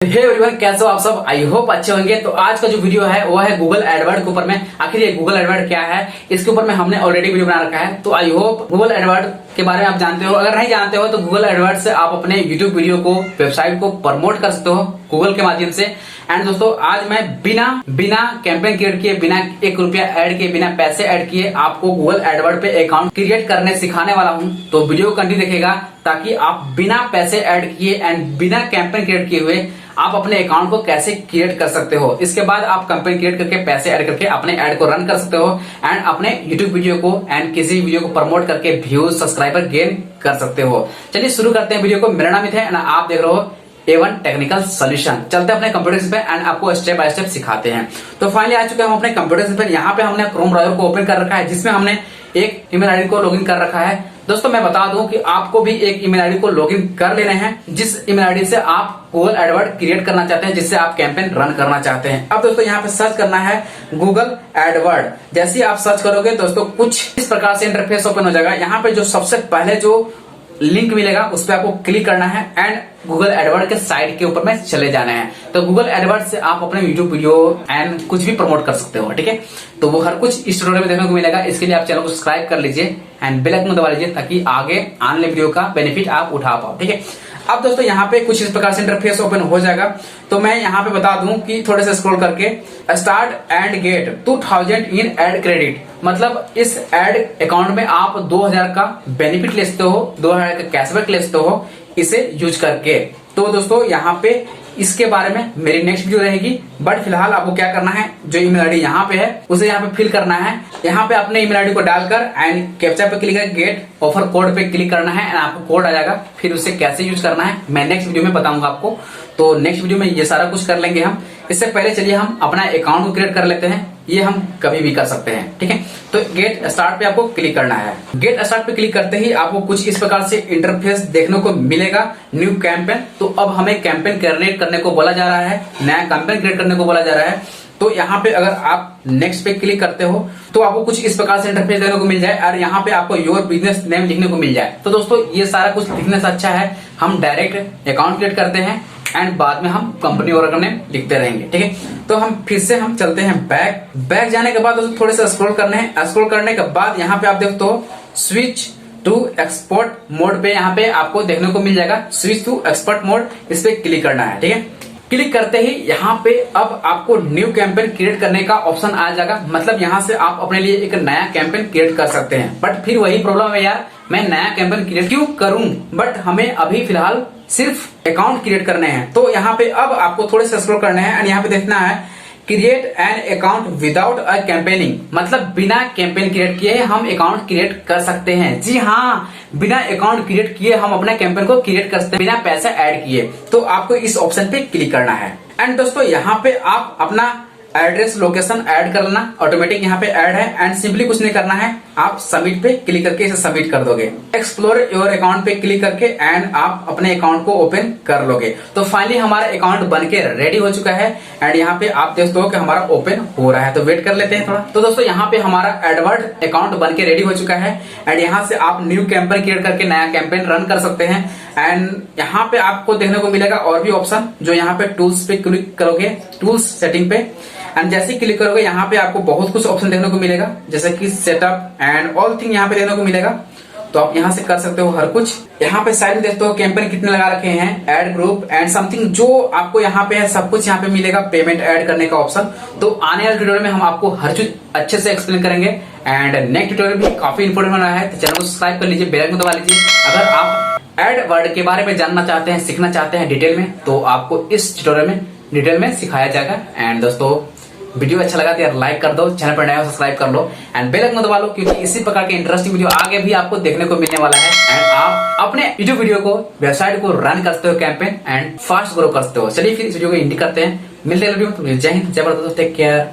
Hey everyone, कैसे हो आप सब। आई होप अच्छे होंगे। तो आज का जो वीडियो है वो है गूगल एडवर्ड के ऊपर में। आखिर ये गूगल एडवर्ड क्या है, इसके ऊपर में हमने ऑलरेडी वीडियो बना रखा है। तो आई होप गूगल एडवर्ड के बारे में आप जानते हो। अगर नहीं जानते हो तो गूगल एडवर्ड से आप अपने यूट्यूब वीडियो को, वेबसाइट को प्रमोट कर सकते हो गूगल के माध्यम से। एंड दोस्तों, आज मैं बिना कैंपेन क्रिएट किए, बिना ₹1 ऐड किए, बिना पैसे ऐड किए आपको गूगल एडवर्ड पे अकाउंट क्रिएट करने सिखाने वाला हूं। तो वीडियो कंटिन्यू देखिएगा ताकि आप बिना पैसे ऐड किए एंड बिना कैंपेन क्रिएट किए हुए आप अपने अकाउंट को कैसे क्रिएट कर सकते हो। इसके बाद आप कैंपेन क्रिएट करके पैसे ऐड करके अपने ऐड को रन कर सकते हो एंड अपने यूट्यूब वीडियो को एंड किसी वीडियो को प्रमोट करके व्यूज, सब्सक्राइबर गेन कर सकते हो। चलिए शुरू करते हैं वीडियो को। मेरा नाम है ना, आप देख रहे हो A1 टेक्निकल सॉल्यूशन। चलते हैं अपने कंप्यूटर पे एंड आपको स्टेप बाय स्टेप सिखाते हैं। तो फाइनली आ चुके हैं हम अपने कंप्यूटर पे। यहाँ पे हमने क्रोम ब्राउजर को ओपन कर रखा है जिसमें हमने एक ईमेल आईडी को लॉगिन कर रखा है। दोस्तों मैं बता दूं कि आपको भी एक ईमेल आईडी को लॉगिन कर लेने हैं जिस ईमेल आईडी से आप गूगल एडवर्ड क्रिएट करना चाहते हैं, जिससे आप कैंपेन रन करना चाहते हैं। अब दोस्तों यहाँ पे सर्च करना है गूगल एडवर्ड। जैसे ही आप सर्च करोगे दोस्तों कुछ इस प्रकार से इंटरफेस ओपन हो जाएगा। यहाँ पे जो सबसे पहले जो लिंक मिलेगा उस पर आपको क्लिक करना है एंड गूगल एडवर्ड के साइट के ऊपर में चले जाना है। तो गूगल एडवर्ड से आप अपने यूट्यूब वीडियो एंड कुछ भी प्रमोट कर सकते हो, ठीक है। तो वो हर कुछ इस ट्यूटोरियल में देखने को मिलेगा। इसके लिए आप चैनल को सब्सक्राइब कर लीजिए एंड बेल आइकन दबा लीजिए ताकि आगे आने वाले वीडियो का बेनिफिट आप उठा पाओ, ठीक है। अब दोस्तों यहाँ पे कुछ इस प्रकार से इंटरफेस ओपन हो जाएगा। तो मैं यहाँ पे बता दूं कि थोड़े से स्क्रॉल करके start and get 2000 in ad credit, मतलब इस एड अकाउंट में आप 2000 का बेनिफिट ले सकते हो, 2000 का कैशबैक ले सकते हो इसे यूज करके। तो दोस्तों यहाँ पे इसके बारे में मेरी नेक्स्ट वीडियो रहेगी। बट फिलहाल आपको क्या करना है, जो ईमेल आईडी यहाँ पे है उसे यहाँ पे फिल करना है। यहाँ पे अपने ईमेल आईडी को डालकर एंड कैप्चा पे क्लिक करके गेट ऑफर कोड पे क्लिक करना है एंड आपको कोड आ जाएगा। फिर उसे कैसे यूज करना है मैं नेक्स्ट वीडियो में बताऊंगा आपको। तो नेक्स्ट वीडियो में ये सारा कुछ कर लेंगे हम। इससे पहले चलिए हम अपना अकाउंट को क्रिएट कर लेते हैं। ये हम कभी भी कर सकते हैं, ठीक है। तो गेट स्टार्ट पे आपको क्लिक करना है। गेट स्टार्ट पे क्लिक करते ही आपको कुछ इस प्रकार से इंटरफेस देखने को मिलेगा, न्यू कैंपेन। तो अब हमें कैंपेन क्रिएट करने को बोला जा रहा है, नया कैंपेन क्रिएट करने को बोला जा रहा है। तो यहाँ पे अगर आप नेक्स्ट पे क्लिक करते हो तो आपको कुछ इस प्रकार से इंटरफेस देखने को मिल जाए और यहाँ पे आपको योर बिजनेस नेम लिखने को मिल जाए। तो दोस्तों ये सारा कुछ लिखने से अच्छा है हम डायरेक्ट अकाउंट क्रिएट करते हैं एंड बाद में हम कंपनी और नेम लिखते रहेंगे, ठीक है। तो हम फिर से हम चलते हैं बैक जाने के बाद दोस्तों थोड़े से स्क्रॉल करने हैं। स्क्रॉल करने के बाद यहाँ पे आप देखते हो स्विच टू एक्सपोर्ट मोड पे यहाँ पे आपको देखने को मिल जाएगा स्विच टू एक्सपोर्ट मोड। इस पे क्लिक करना है, ठीक है। क्लिक करते ही यहाँ पे अब आपको न्यू कैंपेन क्रिएट करने का ऑप्शन आ जाएगा। मतलब यहाँ से आप अपने लिए एक नया कैंपेन क्रिएट कर सकते हैं। बट फिर वही प्रॉब्लम है यार, मैं नया कैंपेन क्रिएट क्यों करूं। बट हमें अभी फिलहाल सिर्फ अकाउंट क्रिएट करने हैं। तो यहाँ पे अब आपको थोड़े से स्क्रॉल करना है एंड यहाँ पे देखना है create an account without a campaigning, मतलब बिना कैंपेन क्रिएट किए हम अकाउंट क्रिएट कर सकते हैं। जी हाँ, बिना अकाउंट क्रिएट किए हम अपने कैंपेन को क्रिएट कर सकते हैं बिना पैसा ऐड किए। तो आपको इस ऑप्शन पे क्लिक करना है एंड दोस्तों यहाँ पे आप अपना एड्रेस लोकेशन ऐड कर लेना। ऑटोमेटिक यहाँ पे ऐड है एंड सिंपली कुछ नहीं करना है, आप सबमिट पे क्लिक करके इसे सबमिट कर दोगे। एक्सप्लोर योर अकाउंट पे क्लिक करके एंड आप अपने अकाउंट को ओपन कर लोगे। तो फाइनली हमारा अकाउंट बनके रेडी हो चुका है एंड यहाँ पे आप देखते हो कि हमारा ओपन हो रहा है। तो वेट कर लेते हैं थोड़ा। तो दोस्तों यहाँ पे हमारा एडवर्ड अकाउंट बनके रेडी हो चुका है एंड यहाँ से आप न्यू कैंपेन क्रिएट करके नया कैंपेन रन कर सकते हैं। एंड यहाँ पे आपको देखने को मिलेगा और भी ऑप्शन, जो यहाँ पे टूल्स पे क्लिक करोगे, टूल्स सेटिंग पे एंड जैसे क्लिक करोगे यहाँ पे आपको बहुत कुछ ऑप्शन देखने को मिलेगा, जैसे कि सेटअप एंड ऑल थिंग यहाँ पे देखने को मिलेगा। तो आप यहाँ से कर सकते हो हर कुछ। यहाँ पे साइड में देखते हो कैंपेन कितने लगा रखे हैं, ऐड ग्रुप एंड समथिंग, जो आपको यहाँ पे है सब कुछ यहाँ पे मिलेगा। पेमेंट ऐड करने का ऑप्शन। तो आने वाले ट्यूटोरियल में हम आपको हर चीज अच्छे से एक्सप्लेन करेंगे एंड नेक्स्ट ट्यूटोरियल भी काफी इंपोर्टेंट बना है। तो चैनल को सब्सक्राइब कर लीजिए, बेल आइकन दबा लीजिए। अगर आप एडवर्ड के बारे में जानना चाहते हैं, सीखना चाहते हैं डिटेल में, तो आपको इस ट्यूटोरियल में डिटेल में सिखाया जाएगा। एंड दोस्तों वीडियो अच्छा लगा तो यार लाइक कर दो, चैनल पर नया हो सब्सक्राइब कर लो एंड बेल आइकन दबा लो, क्योंकि इसी प्रकार के इंटरेस्टिंग वीडियो आगे भी आपको देखने को मिलने वाला है एंड आप अपने यूट्यूब वीडियो को, वेबसाइट को रन कर सकते हो कैंपेन एंड फास्ट ग्रो कर सकते हो। चलिए फिर इस वीडियो को एंड करते हैं। मिलते हैं वीडियो में। जय हिंद, जय भारत, टेक केयर।